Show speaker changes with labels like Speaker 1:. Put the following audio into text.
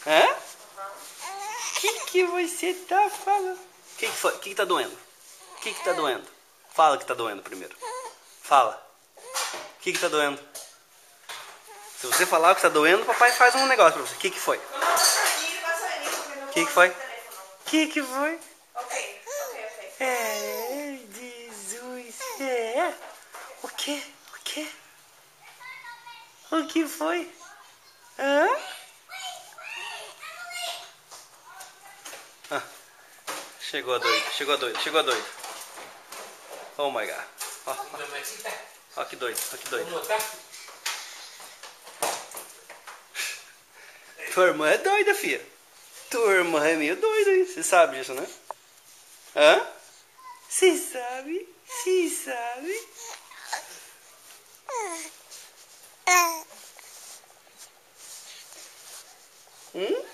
Speaker 1: Hã? Que você tá falando? O que foi? O que tá doendo? O que tá doendo? Fala que tá doendo primeiro. Fala. O que tá doendo? Se você falar o que tá doendo, o papai faz um negócio pra você. O que foi? O que foi? O que foi?
Speaker 2: Ok.
Speaker 1: É, Jesus. É. O quê? O quê? O que foi? Hã? Ah, chegou a doido. Oh my god. Ó que doido. Tua irmã é doida, filha. Tua irmã é meio doida, hein? Você sabe disso, né? Hã? Você sabe? Você sabe? Hum?